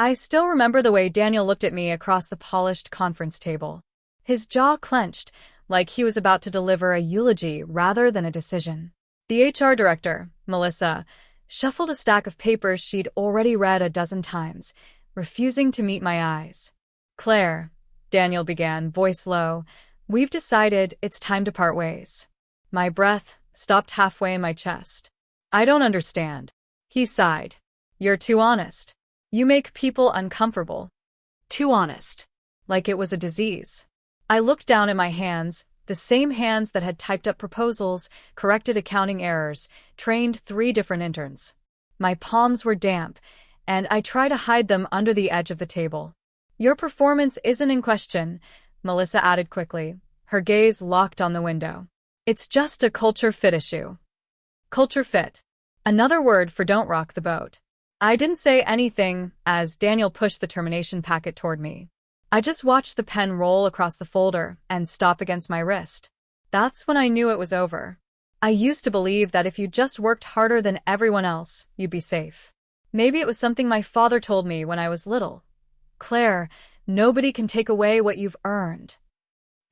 I still remember the way Daniel looked at me across the polished conference table. His jaw clenched, like he was about to deliver a eulogy rather than a decision. The HR director, Melissa, shuffled a stack of papers she'd already read a dozen times, refusing to meet my eyes. "Claire," Daniel began, voice low, "we've decided it's time to part ways." My breath stopped halfway in my chest. "I don't understand." He sighed. "You're too honest. You make people uncomfortable." Too honest. Like it was a disease. I looked down at my hands, the same hands that had typed up proposals, corrected accounting errors, trained 3 different interns. My palms were damp, and I tried to hide them under the edge of the table. "Your performance isn't in question," Melissa added quickly, her gaze locked on the window. "It's just a culture fit issue." Culture fit. Another word for don't rock the boat. I didn't say anything as Daniel pushed the termination packet toward me. I just watched the pen roll across the folder and stop against my wrist. That's when I knew it was over. I used to believe that if you just worked harder than everyone else, you'd be safe. Maybe it was something my father told me when I was little. "Claire, nobody can take away what you've earned."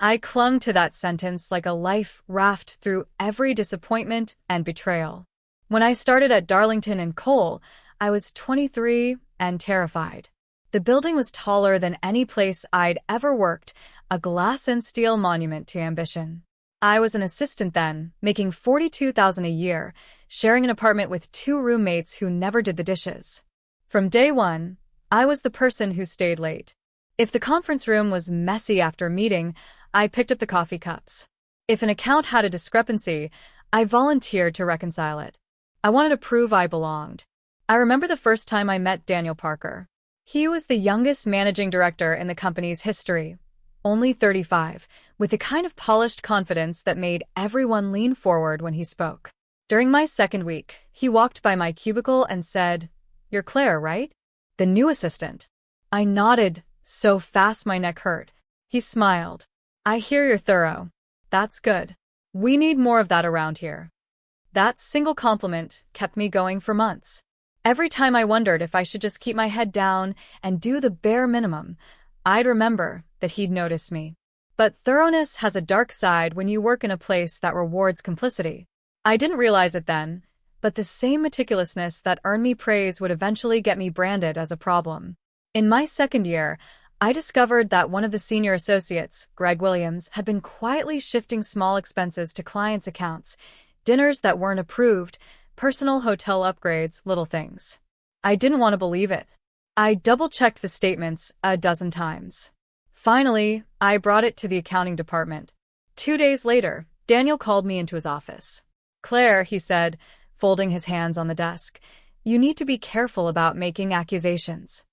I clung to that sentence like a life raft through every disappointment and betrayal. When I started at Darlington and Cole, I was 23 and terrified. The building was taller than any place I'd ever worked, a glass and steel monument to ambition. I was an assistant then, making $42,000 a year, sharing an apartment with 2 roommates who never did the dishes. From day one, I was the person who stayed late. If the conference room was messy after a meeting, I picked up the coffee cups. If an account had a discrepancy, I volunteered to reconcile it. I wanted to prove I belonged. I remember the first time I met Daniel Parker. He was the youngest managing director in the company's history, only 35, with the kind of polished confidence that made everyone lean forward when he spoke. During my second week, he walked by my cubicle and said, "You're Claire, right? The new assistant." I nodded, so fast my neck hurt. He smiled. "I hear you're thorough. That's good. We need more of that around here." That single compliment kept me going for months. Every time I wondered if I should just keep my head down and do the bare minimum, I'd remember that he'd noticed me. But thoroughness has a dark side when you work in a place that rewards complicity. I didn't realize it then, but the same meticulousness that earned me praise would eventually get me branded as a problem. In my second year, I discovered that one of the senior associates, Greg Williams, had been quietly shifting small expenses to clients' accounts, dinners that weren't approved, personal hotel upgrades, little things. I didn't want to believe it. I double-checked the statements a dozen times. Finally, I brought it to the accounting department. 2 days later, Daniel called me into his office. "Claire," he said, folding his hands on the desk, "you need to be careful about making accusations."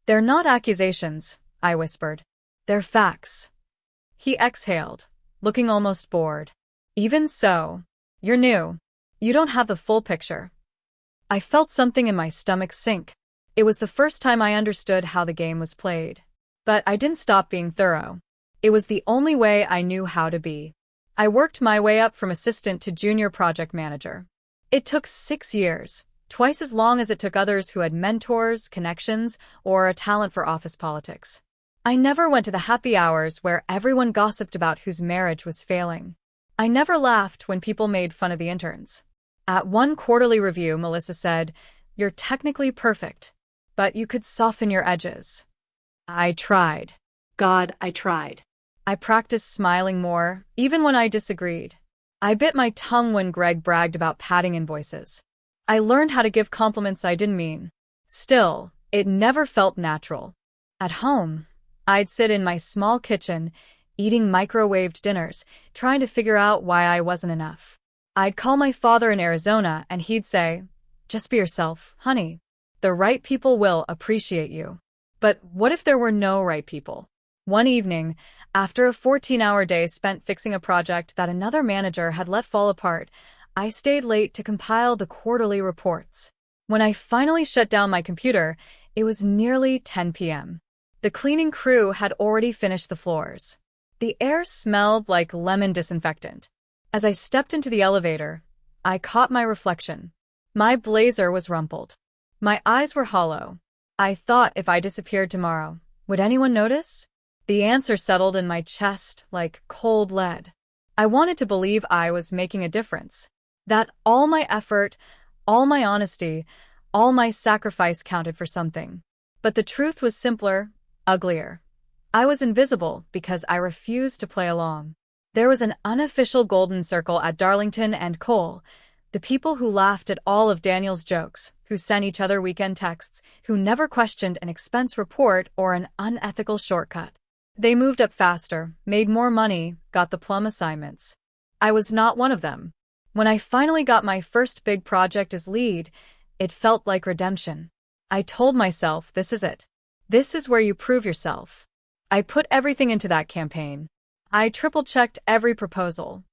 "They're not accusations," I whispered. "They're facts." He exhaled, looking almost bored. "Even so, you're new. You don't have the full picture." I felt something in my stomach sink. It was the first time I understood how the game was played. But I didn't stop being thorough. It was the only way I knew how to be. I worked my way up from assistant to junior project manager. It took 6 years, twice as long as it took others who had mentors, connections, or a talent for office politics. I never went to the happy hours where everyone gossiped about whose marriage was failing. I never laughed when people made fun of the interns. At one quarterly review, Melissa said, "You're technically perfect, but you could soften your edges." I tried. God, I tried. I practiced smiling more, even when I disagreed. I bit my tongue when Greg bragged about padding invoices. I learned how to give compliments I didn't mean. Still, it never felt natural. At home, I'd sit in my small kitchen, eating microwaved dinners, trying to figure out why I wasn't enough. I'd call my father in Arizona and he'd say, "Just be yourself, honey. The right people will appreciate you." But what if there were no right people? One evening, after a 14-hour day spent fixing a project that another manager had let fall apart, I stayed late to compile the quarterly reports. When I finally shut down my computer, it was nearly 10 p.m. The cleaning crew had already finished the floors. The air smelled like lemon disinfectant. As I stepped into the elevator, I caught my reflection. My blazer was rumpled. My eyes were hollow. I thought if I disappeared tomorrow, would anyone notice? The answer settled in my chest like cold lead. I wanted to believe I was making a difference. That all my effort, all my honesty, all my sacrifice counted for something. But the truth was simpler, uglier. I was invisible because I refused to play along. There was an unofficial golden circle at Darlington and Cole, the people who laughed at all of Daniel's jokes, who sent each other weekend texts, who never questioned an expense report or an unethical shortcut. They moved up faster, made more money, got the plum assignments. I was not one of them. When I finally got my first big project as lead, it felt like redemption. I told myself, this is it. This is where you prove yourself. I put everything into that campaign. I triple-checked every proposal.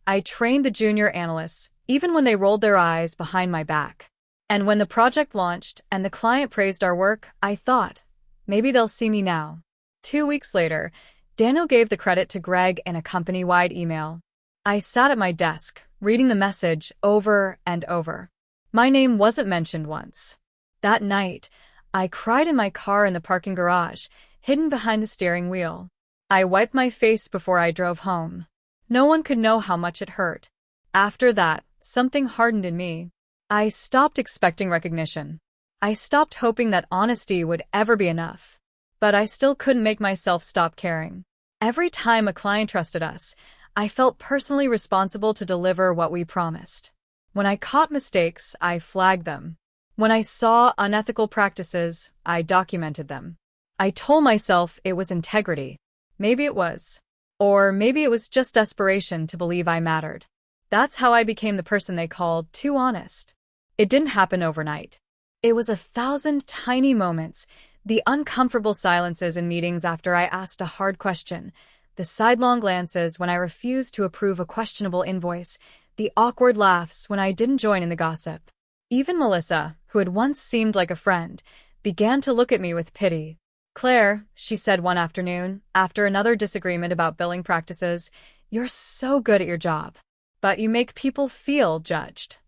I trained the junior analysts, even when they rolled their eyes behind my back. And when the project launched and the client praised our work, I thought, maybe they'll see me now. 2 weeks later, Daniel gave the credit to Greg in a company-wide email. I sat at my desk, reading the message over and over. My name wasn't mentioned once. That night, I cried in my car in the parking garage, hidden behind the steering wheel. I wiped my face before I drove home. No one could know how much it hurt. After that, something hardened in me. I stopped expecting recognition. I stopped hoping that honesty would ever be enough. But I still couldn't make myself stop caring. Every time a client trusted us, I felt personally responsible to deliver what we promised. When I caught mistakes, I flagged them. When I saw unethical practices, I documented them. I told myself it was integrity. Maybe it was. Or maybe it was just desperation to believe I mattered. That's how I became the person they called too honest. It didn't happen overnight. It was 1,000 tiny moments, the uncomfortable silences in meetings after I asked a hard question, the sidelong glances when I refused to approve a questionable invoice, the awkward laughs when I didn't join in the gossip. Even Melissa, who had once seemed like a friend, began to look at me with pity. "Claire," she said one afternoon, after another disagreement about billing practices, "you're so good at your job, but you make people feel judged."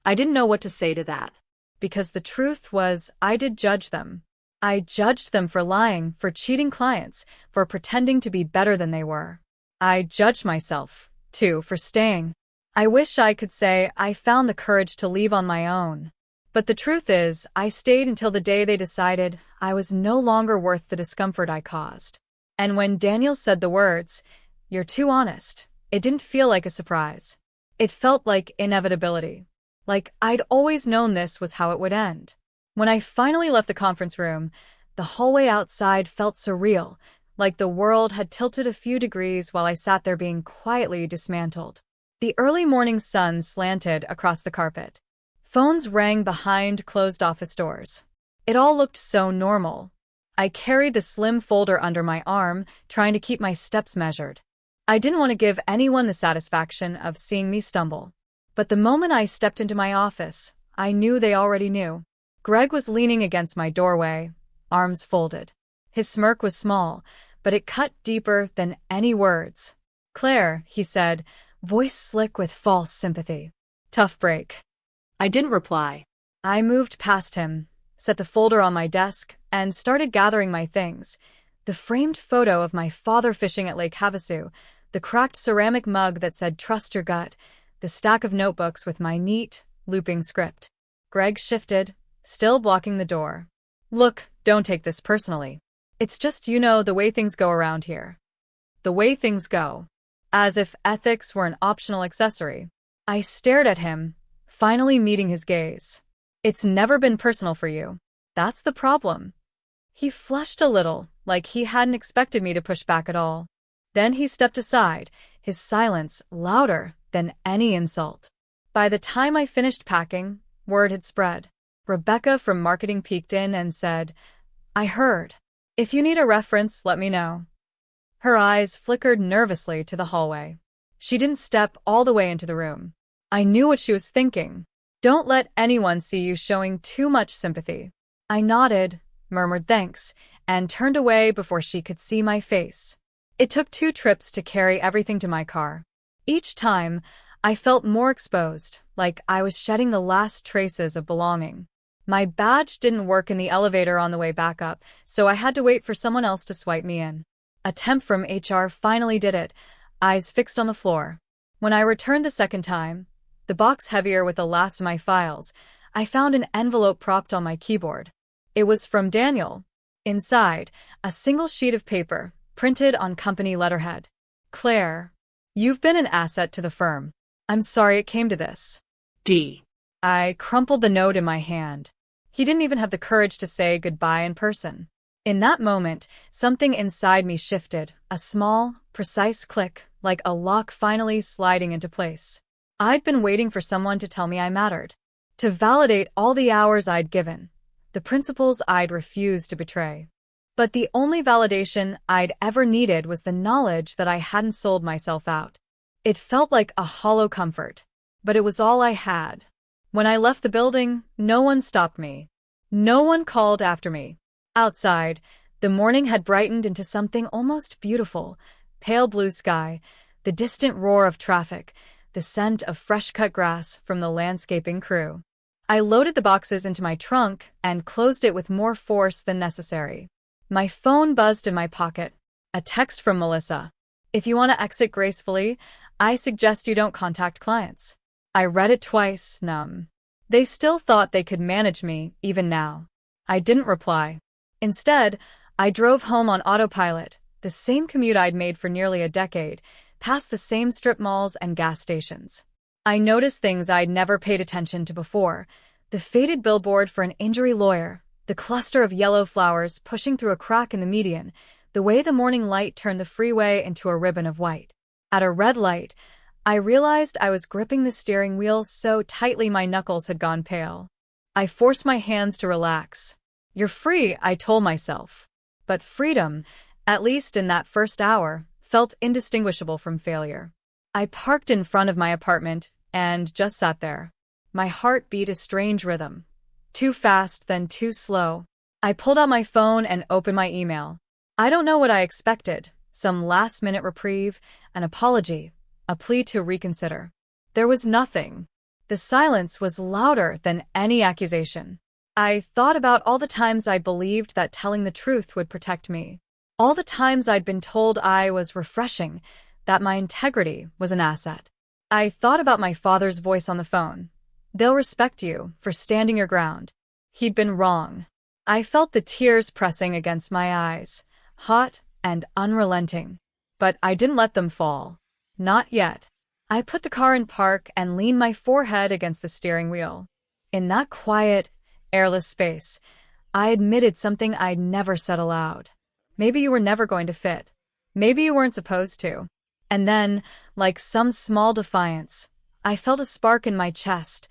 I didn't know what to say to that, because the truth was I did judge them. I judged them for lying, for cheating clients, for pretending to be better than they were. I judged myself, too, for staying. I wish I could say I found the courage to leave on my own. But the truth is, I stayed until the day they decided I was no longer worth the discomfort I caused. And when Daniel said the words, "You're too honest," it didn't feel like a surprise. It felt like inevitability. Like I'd always known this was how it would end. When I finally left the conference room, the hallway outside felt surreal, like the world had tilted a few degrees while I sat there being quietly dismantled. The early morning sun slanted across the carpet. Phones rang behind closed office doors. It all looked so normal. I carried the slim folder under my arm, trying to keep my steps measured. I didn't want to give anyone the satisfaction of seeing me stumble. But the moment I stepped into my office, I knew they already knew. Greg was leaning against my doorway, arms folded. His smirk was small, but it cut deeper than any words. "Claire," he said, voice slick with false sympathy. "Tough break." I didn't reply. I moved past him, set the folder on my desk, and started gathering my things. The framed photo of my father fishing at Lake Havasu, the cracked ceramic mug that said "Trust your gut," the stack of notebooks with my neat, looping script. Greg shifted, still blocking the door. "Look, don't take this personally. It's just, the way things go around here." The way things go. As if ethics were an optional accessory. I stared at him, finally meeting his gaze. "It's never been personal for you. That's the problem." He flushed a little, like he hadn't expected me to push back at all. Then he stepped aside, his silence louder than any insult. By the time I finished packing, word had spread. Rebecca from marketing peeked in and said, "I heard. If you need a reference, let me know." Her eyes flickered nervously to the hallway. She didn't step all the way into the room. I knew what she was thinking. "Don't let anyone see you showing too much sympathy." I nodded, murmured thanks, and turned away before she could see my face. It took 2 trips to carry everything to my car. Each time, I felt more exposed, like I was shedding the last traces of belonging. My badge didn't work in the elevator on the way back up, so I had to wait for someone else to swipe me in. A temp from HR finally did it, eyes fixed on the floor. When I returned the second time, the box heavier with the last of my files, I found an envelope propped on my keyboard. It was from Daniel. Inside, a single sheet of paper, printed on company letterhead. Claire, you've been an asset to the firm. I'm sorry it came to this. D. I crumpled the note in my hand. He didn't even have the courage to say goodbye in person. In that moment, something inside me shifted, a small, precise click, like a lock finally sliding into place. I'd been waiting for someone to tell me I mattered, to validate all the hours I'd given, the principles I'd refused to betray. But the only validation I'd ever needed was the knowledge that I hadn't sold myself out. It felt like a hollow comfort, but it was all I had. When I left the building, no one stopped me. No one called after me. Outside, the morning had brightened into something almost beautiful. Pale blue sky, the distant roar of traffic, the scent of fresh-cut grass from the landscaping crew. I loaded the boxes into my trunk and closed it with more force than necessary. My phone buzzed in my pocket. A text from Melissa. If you want to exit gracefully, I suggest you don't contact clients. I read it twice, numb. They still thought they could manage me, even now. I didn't reply. Instead, I drove home on autopilot, the same commute I'd made for nearly a decade, past the same strip malls and gas stations. I noticed things I'd never paid attention to before. The faded billboard for an injury lawyer, the cluster of yellow flowers pushing through a crack in the median, the way the morning light turned the freeway into a ribbon of white. At a red light, I realized I was gripping the steering wheel so tightly my knuckles had gone pale. I forced my hands to relax. You're free, I told myself. But freedom, at least in that first hour, felt indistinguishable from failure. I parked in front of my apartment and just sat there. My heart beat a strange rhythm. Too fast, then too slow. I pulled out my phone and opened my email. I don't know what I expected. Some last-minute reprieve, an apology, a plea to reconsider. There was nothing. The silence was louder than any accusation. I thought about all the times I believed that telling the truth would protect me. All the times I'd been told I was refreshing, that my integrity was an asset. I thought about my father's voice on the phone. They'll respect you for standing your ground. He'd been wrong. I felt the tears pressing against my eyes, hot and unrelenting. But I didn't let them fall. Not yet. I put the car in park and leaned my forehead against the steering wheel. In that quiet, airless space, I admitted something I'd never said aloud. Maybe you were never going to fit. Maybe you weren't supposed to. And then, like some small defiance, I felt a spark in my chest,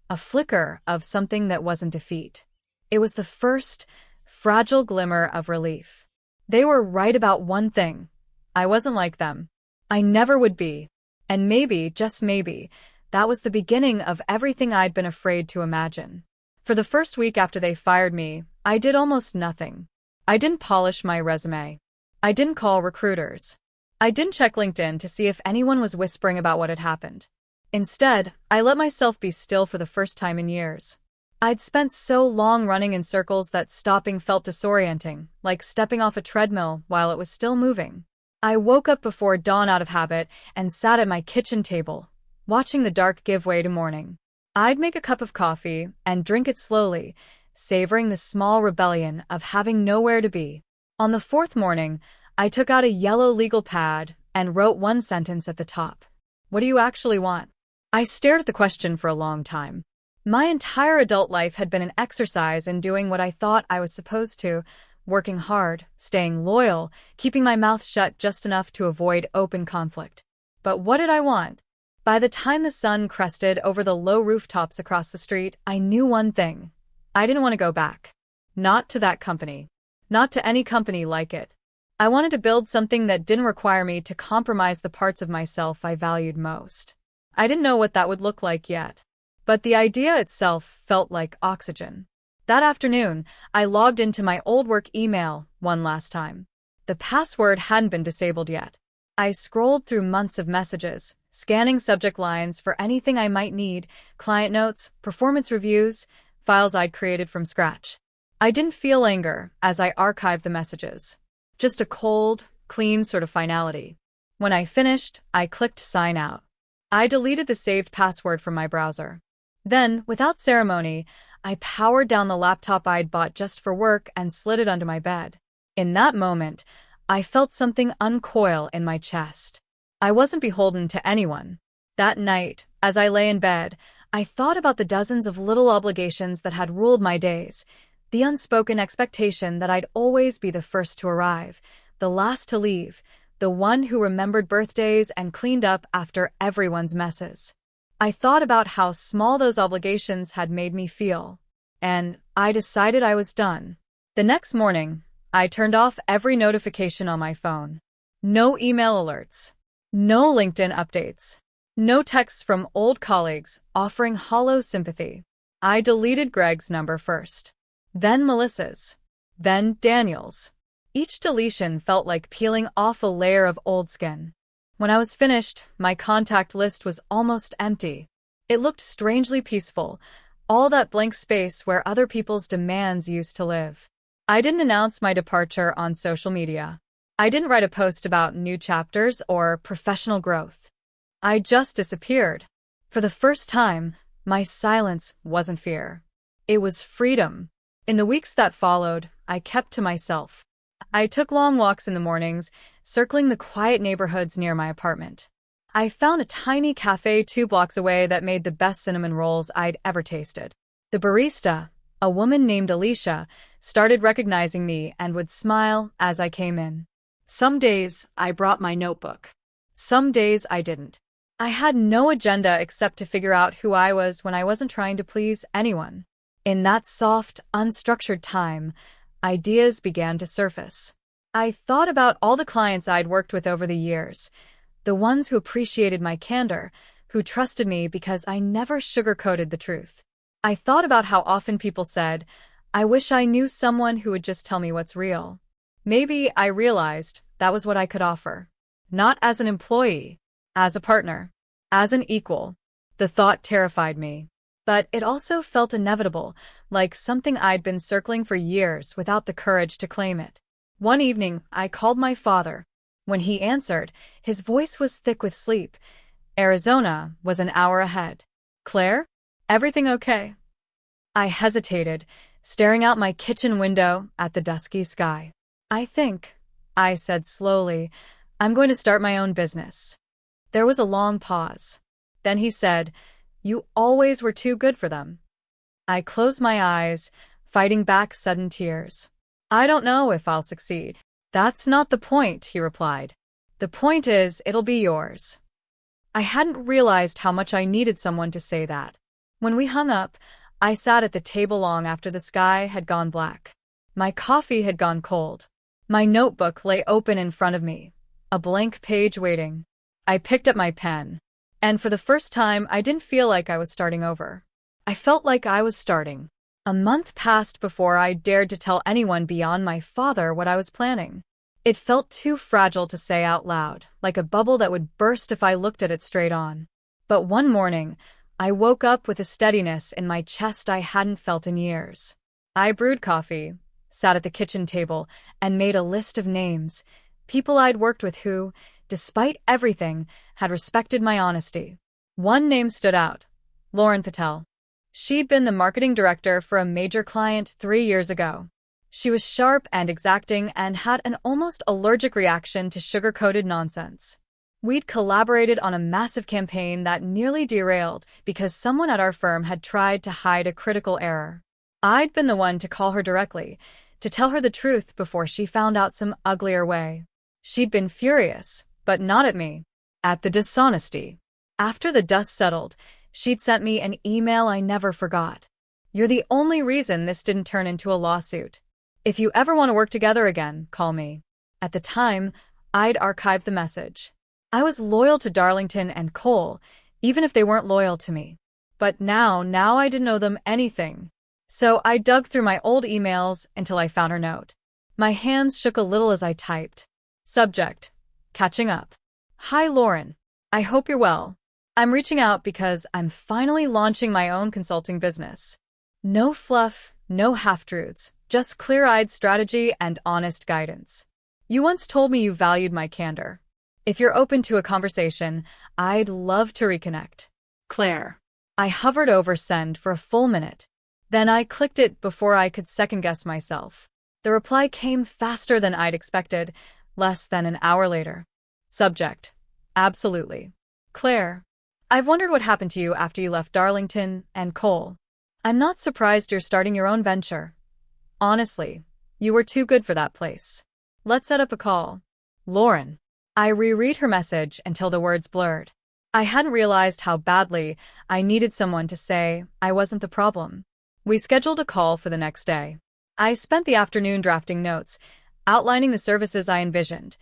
a flicker of something that wasn't defeat. It was the first, fragile glimmer of relief. They were right about one thing. I wasn't like them. I never would be. And maybe, just maybe, that was the beginning of everything I'd been afraid to imagine. For the first week after they fired me, I did almost nothing. I didn't polish my resume. I didn't call recruiters. I didn't check LinkedIn to see if anyone was whispering about what had happened. Instead, I let myself be still for the first time in years. I'd spent so long running in circles that stopping felt disorienting, like stepping off a treadmill while it was still moving. I woke up before dawn out of habit and sat at my kitchen table, watching the dark give way to morning. I'd make a cup of coffee and drink it slowly, savoring the small rebellion of having nowhere to be. On the fourth morning, I took out a yellow legal pad and wrote one sentence at the top. What do you actually want? I stared at the question for a long time. My entire adult life had been an exercise in doing what I thought I was supposed to, working hard, staying loyal, keeping my mouth shut just enough to avoid open conflict. But what did I want? By the time the sun crested over the low rooftops across the street, I knew one thing. I didn't want to go back. Not to that company. Not to any company like it. I wanted to build something that didn't require me to compromise the parts of myself I valued most. I didn't know what that would look like yet. But the idea itself felt like oxygen. That afternoon, I logged into my old work email one last time. The password hadn't been disabled yet. I scrolled through months of messages, scanning subject lines for anything I might need, client notes, performance reviews, files I'd created from scratch. I didn't feel anger as I archived the messages. Just a cold, clean sort of finality. When I finished, I clicked sign out. I deleted the saved password from my browser. Then, without ceremony, I powered down the laptop I'd bought just for work and slid it under my bed. In that moment, I felt something uncoil in my chest. I wasn't beholden to anyone. That night, as I lay in bed, I thought about the dozens of little obligations that had ruled my days, the unspoken expectation that I'd always be the first to arrive, the last to leave, the one who remembered birthdays and cleaned up after everyone's messes. I thought about how small those obligations had made me feel, and I decided I was done. The next morning, I turned off every notification on my phone. No email alerts. No LinkedIn updates. No texts from old colleagues offering hollow sympathy. I deleted Greg's number first. Then Melissa's. Then Daniel's. Each deletion felt like peeling off a layer of old skin. When I was finished, my contact list was almost empty. It looked strangely peaceful, all that blank space where other people's demands used to live. I didn't announce my departure on social media. I didn't write a post about new chapters or professional growth. I just disappeared. For the first time, my silence wasn't fear. It was freedom. In the weeks that followed, I kept to myself. I took long walks in the mornings, circling the quiet neighborhoods near my apartment. I found a tiny cafe 2 blocks away that made the best cinnamon rolls I'd ever tasted. The barista, a woman named Alicia, started recognizing me and would smile as I came in. Some days, I brought my notebook. Some days, I didn't. I had no agenda except to figure out who I was when I wasn't trying to please anyone. In that soft, unstructured time, ideas began to surface. I thought about all the clients I'd worked with over the years, the ones who appreciated my candor, who trusted me because I never sugarcoated the truth. I thought about how often people said, "I wish I knew someone who would just tell me what's real." Maybe I realized that was what I could offer. Not as an employee, as a partner, as an equal. The thought terrified me. But it also felt inevitable, like something I'd been circling for years without the courage to claim it. One evening, I called my father. When he answered, his voice was thick with sleep. Arizona was an hour ahead. "Claire? Everything okay?" I hesitated, staring out my kitchen window at the dusky sky. I said slowly, "I'm going to start my own business." There was a long pause. Then he said, "You always were too good for them." I closed my eyes, fighting back sudden tears. "I don't know if I'll succeed." "That's not the point," he replied. "The point is, it'll be yours." I hadn't realized how much I needed someone to say that. When we hung up, I sat at the table long after the sky had gone black. My coffee had gone cold. My notebook lay open in front of me, a blank page waiting. I picked up my pen. And for the first time, I didn't feel like I was starting over. I felt like I was starting. A month passed before I dared to tell anyone beyond my father what I was planning. It felt too fragile to say out loud, like a bubble that would burst if I looked at it straight on. But one morning, I woke up with a steadiness in my chest I hadn't felt in years. I brewed coffee, sat at the kitchen table, and made a list of names, people I'd worked with who, despite everything, had respected my honesty. One name stood out, Lauren Patel. She'd been the marketing director for a major client 3 years ago. She was sharp and exacting and had an almost allergic reaction to sugar-coated nonsense. We'd collaborated on a massive campaign that nearly derailed because someone at our firm had tried to hide a critical error. I'd been the one to call her directly, to tell her the truth before she found out some uglier way. She'd been furious, but not at me, at the dishonesty. After the dust settled, she'd sent me an email I never forgot. "You're the only reason this didn't turn into a lawsuit. If you ever want to work together again, call me." At the time, I'd archived the message. I was loyal to Darlington and Cole, even if they weren't loyal to me. But now I didn't owe them anything. So I dug through my old emails until I found her note. My hands shook a little as I typed. Subject: catching up. "Hi Lauren. I hope you're well. I'm reaching out because I'm finally launching my own consulting business. No fluff, no half-truths, just clear-eyed strategy and honest guidance. You once told me you valued my candor. If you're open to a conversation, I'd love to reconnect. Claire. I hovered over send for a full minute. Then I clicked it before I could second-guess myself. The reply came faster than I'd expected, less than an hour later. Subject: absolutely. Claire, I've wondered what happened to you after you left Darlington and Cole. I'm not surprised you're starting your own venture. Honestly, you were too good for that place. Let's set up a call. Lauren. I reread her message until the words blurred. I hadn't realized how badly I needed someone to say I wasn't the problem. We scheduled a call for the next day. I spent the afternoon drafting notes, outlining the services I envisioned.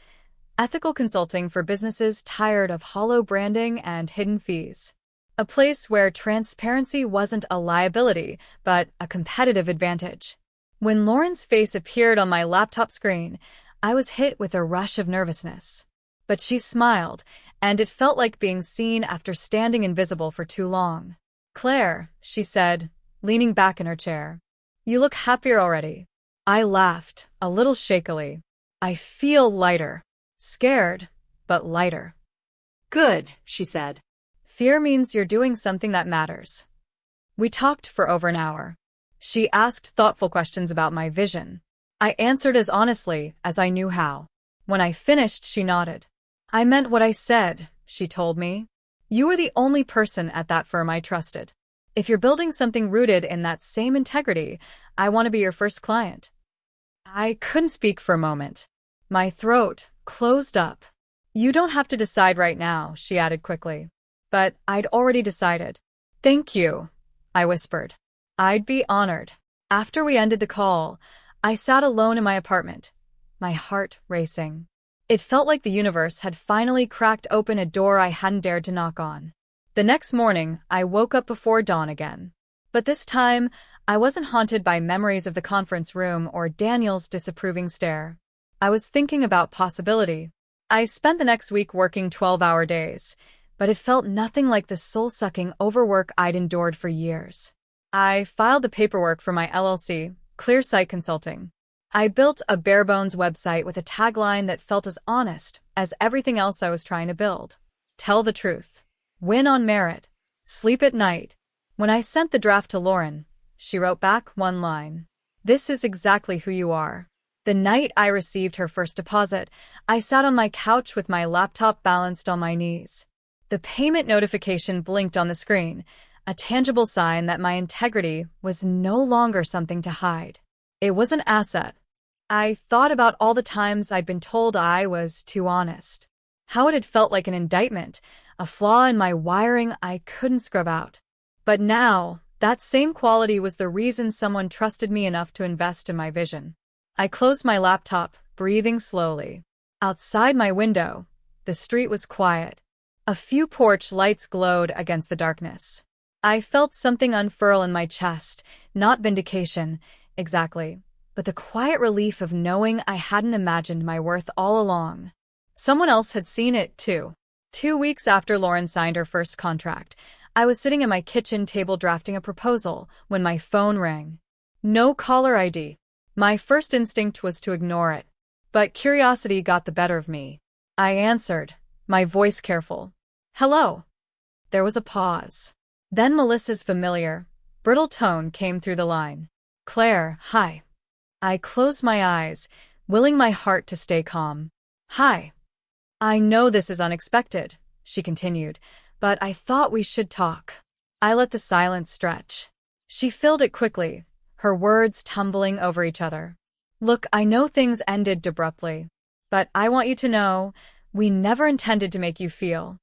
Ethical consulting for businesses tired of hollow branding and hidden fees. A place where transparency wasn't a liability, but a competitive advantage. When Lauren's face appeared on my laptop screen, I was hit with a rush of nervousness. But she smiled, and it felt like being seen after standing invisible for too long. Claire, she said, leaning back in her chair. You look happier already. I laughed, a little shakily. I feel lighter. Scared, but lighter. Good, she said. Fear means you're doing something that matters. We talked for over an hour. She asked thoughtful questions about my vision. I answered as honestly as I knew how. When I finished, she nodded. I meant what I said, she told me. You were the only person at that firm I trusted. If you're building something rooted in that same integrity, I want to be your first client. I couldn't speak for a moment. My throat closed up. You don't have to decide right now, she added quickly. But I'd already decided. Thank you, I whispered. I'd be honored. After we ended the call, I sat alone in my apartment, my heart racing. It felt like the universe had finally cracked open a door I hadn't dared to knock on. The next morning, I woke up before dawn again. But this time, I wasn't haunted by memories of the conference room or Daniel's disapproving stare. I was thinking about possibility. I spent the next week working 12-hour days, but it felt nothing like the soul-sucking overwork I'd endured for years. I filed the paperwork for my LLC, ClearSight Consulting. I built a bare-bones website with a tagline that felt as honest as everything else I was trying to build. Tell the truth. Win on merit. Sleep at night. When I sent the draft to Lauren, she wrote back one line. This is exactly who you are. The night I received her first deposit, I sat on my couch with my laptop balanced on my knees. The payment notification blinked on the screen, a tangible sign that my integrity was no longer something to hide. It was an asset. I thought about all the times I'd been told I was too honest. How it had felt like an indictment, a flaw in my wiring I couldn't scrub out. But now, that same quality was the reason someone trusted me enough to invest in my vision. I closed my laptop, breathing slowly. Outside my window, the street was quiet. A few porch lights glowed against the darkness. I felt something unfurl in my chest, not vindication, exactly, but the quiet relief of knowing I hadn't imagined my worth all along. Someone else had seen it, too. 2 weeks after Lauren signed her first contract, I was sitting at my kitchen table drafting a proposal when my phone rang. No caller ID. My first instinct was to ignore it, but curiosity got the better of me. I answered, my voice careful. Hello. There was a pause. Then Melissa's familiar, brittle tone came through the line. Claire, hi. I closed my eyes, willing my heart to stay calm. Hi. I know this is unexpected, she continued, but I thought we should talk. I let the silence stretch. She filled it quickly, her words tumbling over each other. Look, I know things ended abruptly, but I want you to know, we never intended to make you feel.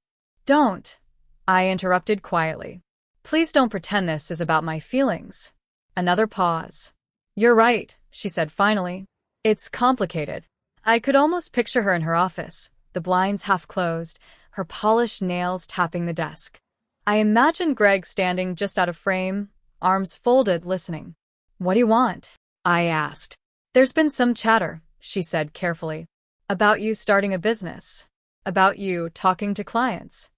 Don't, I interrupted quietly. Please don't pretend this is about my feelings. Another pause. You're right, she said finally. It's complicated. I could almost picture her in her office, the blinds half closed, her polished nails tapping the desk. I imagined Greg standing just out of frame, arms folded, listening. What do you want? I asked. There's been some chatter, she said carefully. About you starting a business. About you talking to clients.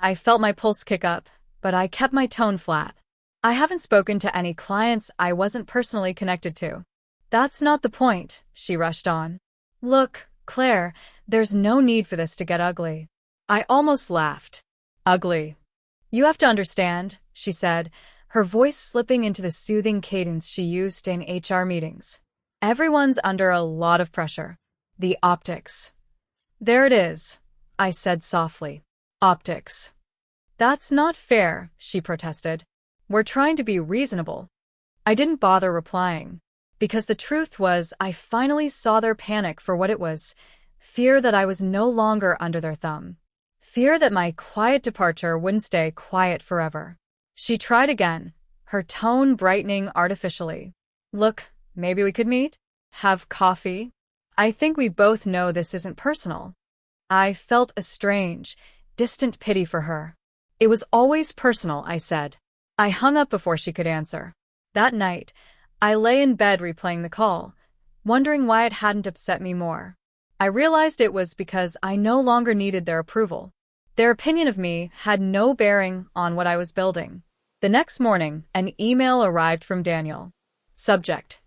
I felt my pulse kick up, but I kept my tone flat. I haven't spoken to any clients I wasn't personally connected to. That's not the point, she rushed on. Look, Claire, there's no need for this to get ugly. I almost laughed. Ugly. You have to understand, she said, her voice slipping into the soothing cadence she used in HR meetings. Everyone's under a lot of pressure. The optics. There it is, I said softly. Optics. That's not fair, she protested. We're trying to be reasonable. I didn't bother replying, because the truth was I finally saw their panic for what it was, fear that I was no longer under their thumb. Fear that my quiet departure wouldn't stay quiet forever. She tried again, her tone brightening artificially. Look, maybe we could meet? Have coffee? I think we both know this isn't personal. I felt a strange, distant pity for her. It was always personal, I said. I hung up before she could answer. That night, I lay in bed replaying the call, wondering why it hadn't upset me more. I realized it was because I no longer needed their approval. Their opinion of me had no bearing on what I was building. The next morning, an email arrived from Daniel. Subject: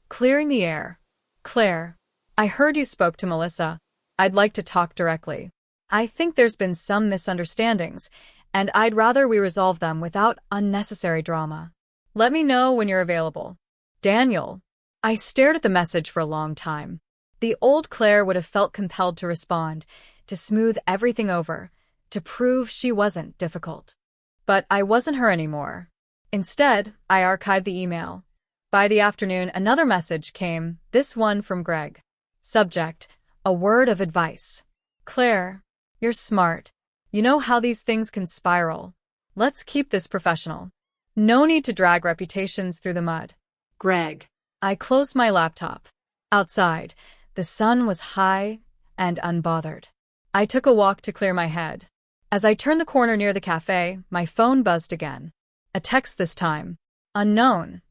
clearing the air. Claire, I heard you spoke to Melissa. I'd like to talk directly. I think there's been some misunderstandings, and I'd rather we resolve them without unnecessary drama. Let me know when you're available. Daniel. I stared at the message for a long time. The old Claire would have felt compelled to respond, to smooth everything over, to prove she wasn't difficult. But I wasn't her anymore. Instead, I archived the email. By the afternoon, another message came, this one from Greg. Subject: a word of advice. Claire, you're smart. You know how these things can spiral. Let's keep this professional. No need to drag reputations through the mud. Greg. I closed my laptop. Outside, the sun was high and unbothered. I took a walk to clear my head. As I turned the corner near the cafe, my phone buzzed again. A text this time. Unknown.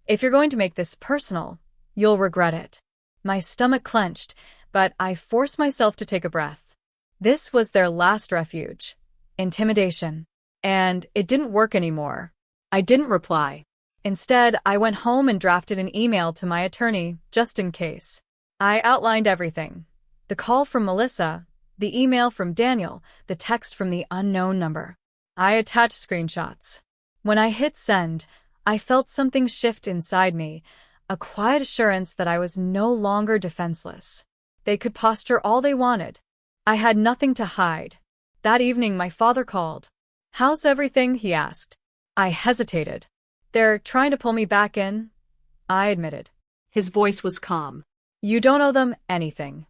If you're going to make this personal, you'll regret it. My stomach clenched, but I forced myself to take a breath. This was their last refuge. Intimidation. And it didn't work anymore. I didn't reply. Instead, I went home and drafted an email to my attorney, just in case. I outlined everything. The call from Melissa, the email from Daniel, the text from the unknown number. I attached screenshots. When I hit send, I felt something shift inside me, a quiet assurance that I was no longer defenseless. They could posture all they wanted. I had nothing to hide. That evening, my father called. How's everything? He asked. I hesitated. They're trying to pull me back in, I admitted. His voice was calm. You don't owe them anything.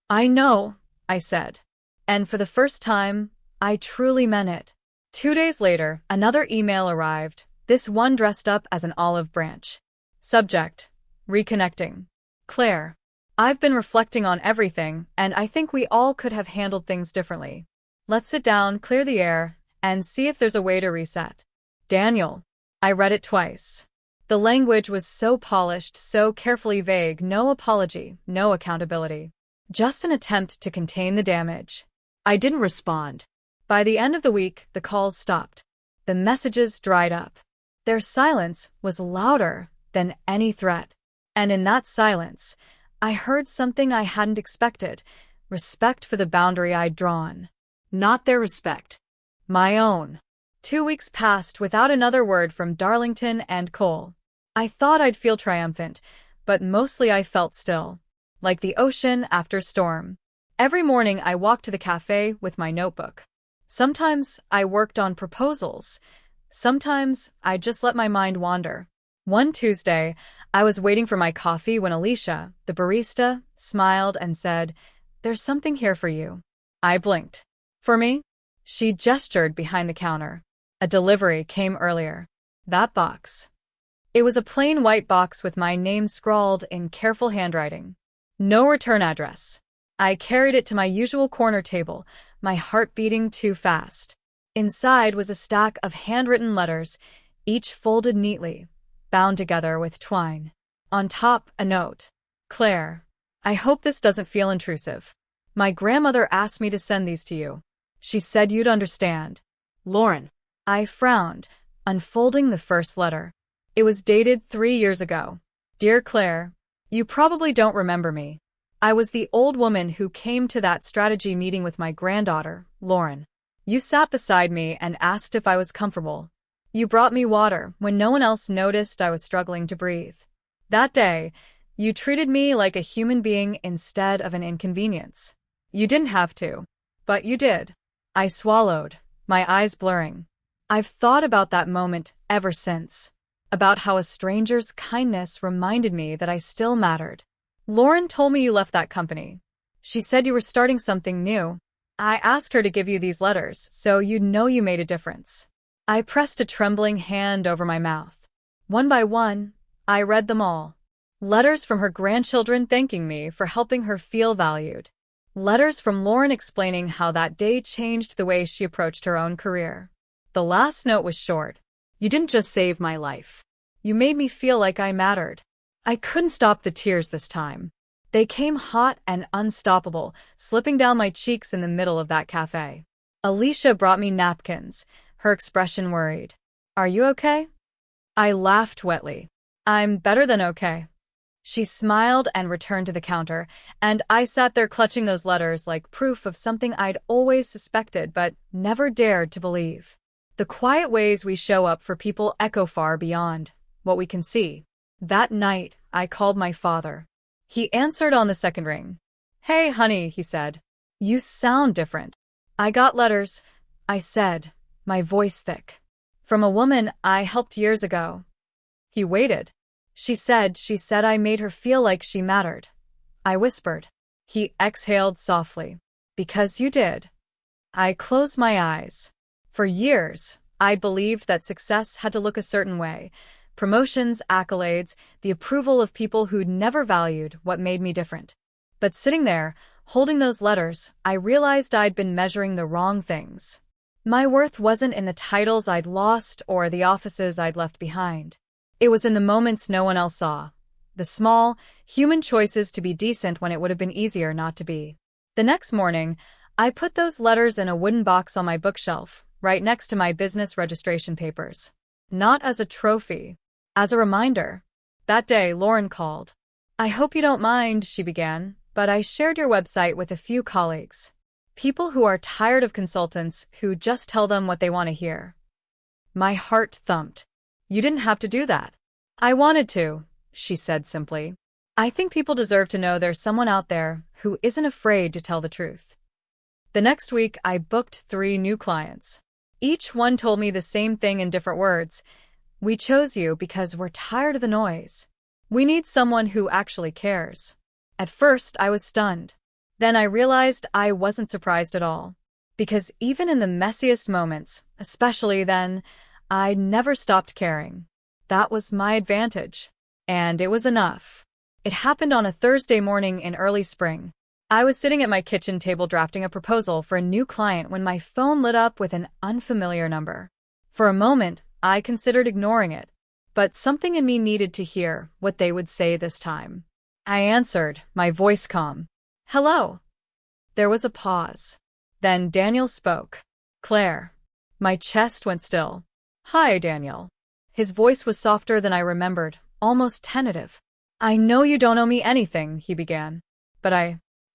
I know, I said. And for the first time, I truly meant it. 2 days later, another email arrived, this one dressed up as an olive branch. Subject: reconnecting. Claire, I've been reflecting on everything, and I think we all could have handled things differently. Let's sit down, clear the air, and see if there's a way to reset. Daniel. I read it twice. The language was so polished, so carefully vague, no apology, no accountability. Just an attempt to contain the damage. I didn't respond. By the end of the week, the calls stopped. The messages dried up. Their silence was louder than any threat. And in that silence, I heard something I hadn't expected, respect for the boundary I'd drawn. Not their respect. My own. 2 weeks passed without another word from Darlington and Cole. I thought I'd feel triumphant, but mostly I felt still, like the ocean after storm. Every morning I walked to the cafe with my notebook. Sometimes I worked on proposals. Sometimes I just let my mind wander. One Tuesday, I was waiting for my coffee when Alicia, the barista, smiled and said, "There's something here for you." I blinked. For me? She gestured behind the counter. A delivery came earlier. That box. It was a plain white box with my name scrawled in careful handwriting. No return address. I carried it to my usual corner table, my heart beating too fast. Inside was a stack of handwritten letters, each folded neatly, bound together with twine. On top, a note. Claire, I hope this doesn't feel intrusive. My grandmother asked me to send these to you. She said you'd understand. Lauren. I frowned, unfolding the first letter. It was dated 3 years ago. Dear Claire, you probably don't remember me. I was the old woman who came to that strategy meeting with my granddaughter, Lauren. You sat beside me and asked if I was comfortable. You brought me water when no one else noticed I was struggling to breathe. That day, you treated me like a human being instead of an inconvenience. You didn't have to, but you did. I swallowed, my eyes blurring. I've thought about that moment ever since, about how a stranger's kindness reminded me that I still mattered. Lauren told me you left that company. She said you were starting something new. I asked her to give you these letters so you'd know you made a difference. I pressed a trembling hand over my mouth. One by one, I read them all. Letters from her grandchildren thanking me for helping her feel valued. Letters from Lauren explaining how that day changed the way she approached her own career. The last note was short. You didn't just save my life. You made me feel like I mattered. I couldn't stop the tears this time. They came hot and unstoppable, slipping down my cheeks in the middle of that cafe. Alicia brought me napkins, her expression worried. Are you okay? I laughed wetly. I'm better than okay. She smiled and returned to the counter, and I sat there clutching those letters like proof of something I'd always suspected but never dared to believe. The quiet ways we show up for people echo far beyond what we can see. That night, I called my father. He answered on the second ring. Hey, honey, he said. You sound different. I got letters, I said, my voice thick. From a woman I helped years ago. He waited. She said I made her feel like she mattered. I whispered. He exhaled softly. Because you did. I closed my eyes. For years, I believed that success had to look a certain way. Promotions, accolades, the approval of people who'd never valued what made me different. But sitting there, holding those letters, I realized I'd been measuring the wrong things. My worth wasn't in the titles I'd lost or the offices I'd left behind. It was in the moments no one else saw. The small, human choices to be decent when it would have been easier not to be. The next morning, I put those letters in a wooden box on my bookshelf, right next to my business registration papers. Not as a trophy. As a reminder. That day, Lauren called. I hope you don't mind, she began, but I shared your website with a few colleagues. People who are tired of consultants who just tell them what they want to hear. My heart thumped. You didn't have to do that. I wanted to, she said simply. I think people deserve to know there's someone out there who isn't afraid to tell the truth. The next week, I booked 3 new clients. Each one told me the same thing in different words. We chose you because we're tired of the noise. We need someone who actually cares. At first, I was stunned. Then I realized I wasn't surprised at all. Because even in the messiest moments, especially then, I never stopped caring. That was my advantage. And it was enough. It happened on a Thursday morning in early spring. I was sitting at my kitchen table drafting a proposal for a new client when my phone lit up with an unfamiliar number. For a moment, I considered ignoring it, but something in me needed to hear what they would say this time. I answered, my voice calm. Hello. There was a pause. Then Daniel spoke. Claire. My chest went still. Hi, Daniel. His voice was softer than I remembered, almost tentative. I know you don't owe me anything, he began. But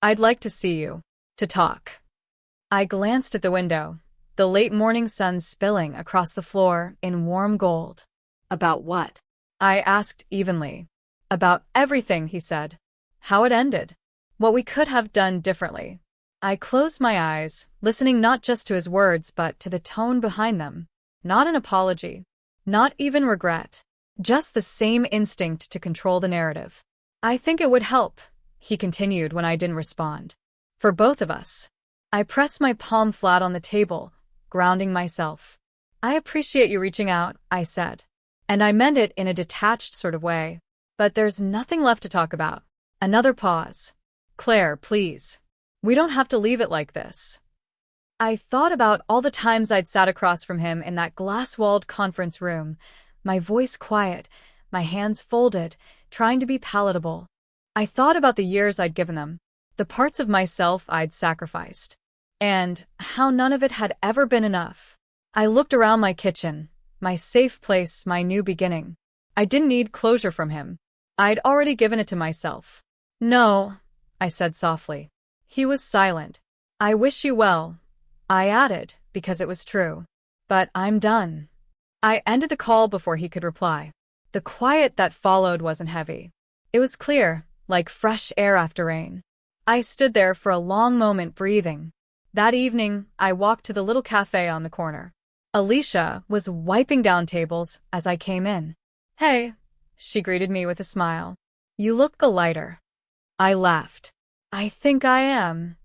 I'd like to see you. To talk. I glanced at the window. The late morning sun spilling across the floor in warm gold. About what? I asked evenly. About everything, he said. How it ended. What we could have done differently. I closed my eyes, listening not just to his words but to the tone behind them. Not an apology. Not even regret. Just the same instinct to control the narrative. I think it would help, he continued when I didn't respond. For both of us. I pressed my palm flat on the table, grounding myself. I appreciate you reaching out, I said. And I meant it in a detached sort of way. But there's nothing left to talk about. Another pause. Claire, please. We don't have to leave it like this. I thought about all the times I'd sat across from him in that glass-walled conference room, my voice quiet, my hands folded, trying to be palatable. I thought about the years I'd given them, the parts of myself I'd sacrificed, and how none of it had ever been enough. I looked around my kitchen, my safe place, my new beginning. I didn't need closure from him. I'd already given it to myself. No, I said softly. He was silent. I wish you well, I added, because it was true. But I'm done. I ended the call before he could reply. The quiet that followed wasn't heavy. It was clear, like fresh air after rain. I stood there for a long moment, breathing. That evening, I walked to the little cafe on the corner. Alicia was wiping down tables as I came in. Hey, she greeted me with a smile. You look lighter. I laughed. I think I am.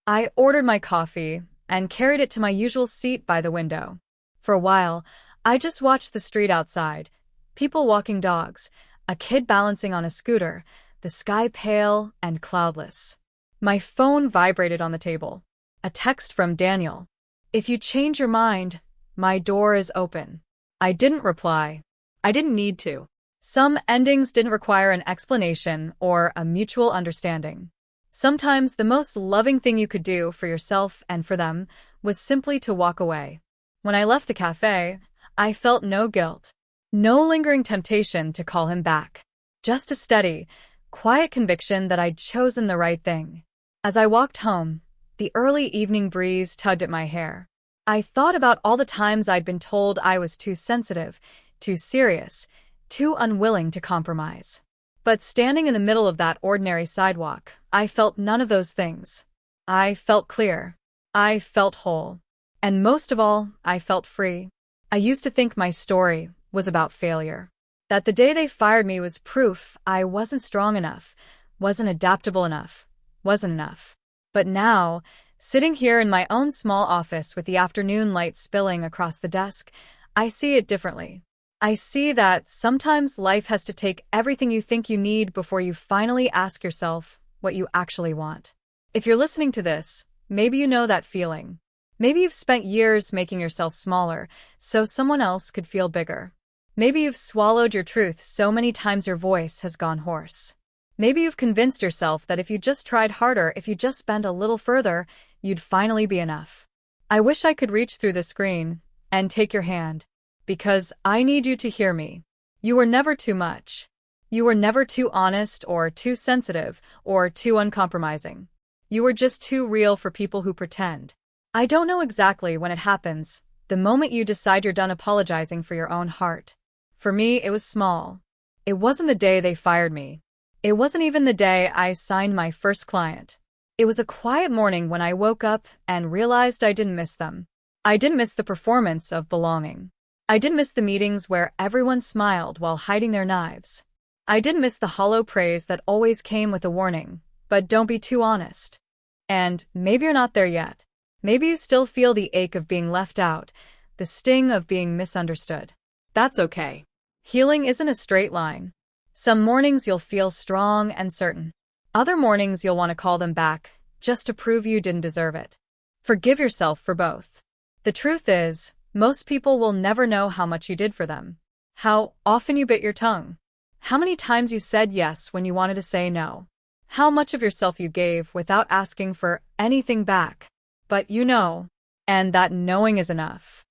I ordered my coffee and carried it to my usual seat by the window. For a while, I just watched the street outside, people walking dogs, a kid balancing on a scooter, the sky pale and cloudless. My phone vibrated on the table. A text from Daniel. If you change your mind, my door is open. I didn't reply. I didn't need to. Some endings didn't require an explanation or a mutual understanding. Sometimes the most loving thing you could do for yourself and for them was simply to walk away. When I left the cafe, I felt no guilt, no lingering temptation to call him back. Just a steady, quiet conviction that I'd chosen the right thing. As I walked home, the early evening breeze tugged at my hair. I thought about all the times I'd been told I was too sensitive, too serious, too unwilling to compromise. But standing in the middle of that ordinary sidewalk, I felt none of those things. I felt clear. I felt whole. And most of all, I felt free. I used to think my story was about failure. That the day they fired me was proof I wasn't strong enough, wasn't adaptable enough, wasn't enough. But now, sitting here in my own small office with the afternoon light spilling across the desk, I see it differently. I see that sometimes life has to take everything you think you need before you finally ask yourself what you actually want. If you're listening to this, maybe you know that feeling. Maybe you've spent years making yourself smaller so someone else could feel bigger. Maybe you've swallowed your truth so many times your voice has gone hoarse. Maybe you've convinced yourself that if you just tried harder, if you just bent a little further, you'd finally be enough. I wish I could reach through the screen and take your hand. Because I need you to hear me. You were never too much. You were never too honest or too sensitive or too uncompromising. You were just too real for people who pretend. I don't know exactly when it happens, the moment you decide you're done apologizing for your own heart. For me, it was small. It wasn't the day they fired me. It wasn't even the day I signed my first client. It was a quiet morning when I woke up and realized I didn't miss them. I didn't miss the performance of belonging. I didn't miss the meetings where everyone smiled while hiding their knives. I didn't miss the hollow praise that always came with a warning, but don't be too honest. And maybe you're not there yet. Maybe you still feel the ache of being left out, the sting of being misunderstood. That's okay. Healing isn't a straight line. Some mornings you'll feel strong and certain. Other mornings you'll want to call them back, just to prove you didn't deserve it. Forgive yourself for both. The truth is, most people will never know how much you did for them. How often you bit your tongue. How many times you said yes when you wanted to say no. How much of yourself you gave without asking for anything back. But you know. And that knowing is enough.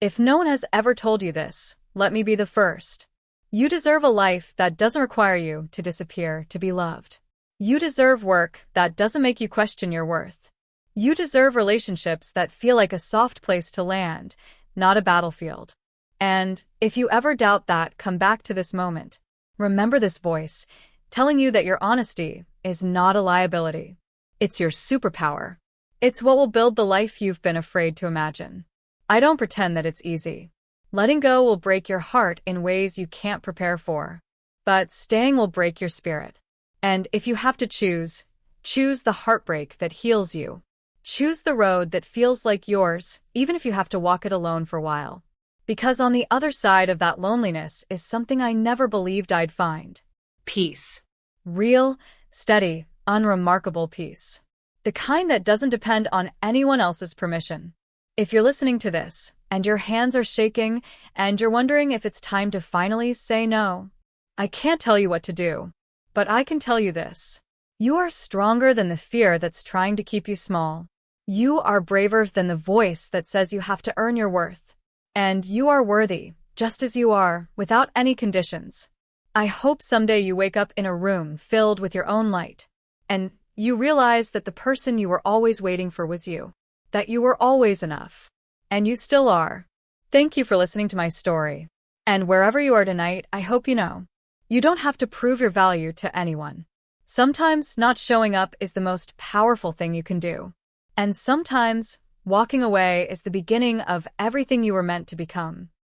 If no one has ever told you this, let me be the first. You deserve a life that doesn't require you to disappear to be loved. You deserve work that doesn't make you question your worth. You deserve relationships that feel like a soft place to land, not a battlefield. And if you ever doubt that, come back to this moment. Remember this voice, telling you that your honesty is not a liability. It's your superpower. It's what will build the life you've been afraid to imagine. I don't pretend that it's easy. Letting go will break your heart in ways you can't prepare for. But staying will break your spirit. And if you have to choose the heartbreak that heals you. Choose the road that feels like yours, even if you have to walk it alone for a while. Because on the other side of that loneliness is something I never believed I'd find. Peace. Real, steady, unremarkable peace. The kind that doesn't depend on anyone else's permission. If you're listening to this, and your hands are shaking, and you're wondering if it's time to finally say no, I can't tell you what to do. But I can tell you this. You are stronger than the fear that's trying to keep you small. You are braver than the voice that says you have to earn your worth. And you are worthy, just as you are, without any conditions. I hope someday you wake up in a room filled with your own light, and you realize that the person you were always waiting for was you, that you were always enough, and you still are. Thank you for listening to my story. And wherever you are tonight, I hope you know, you don't have to prove your value to anyone. Sometimes not showing up is the most powerful thing you can do. And sometimes walking away is the beginning of everything you were meant to become.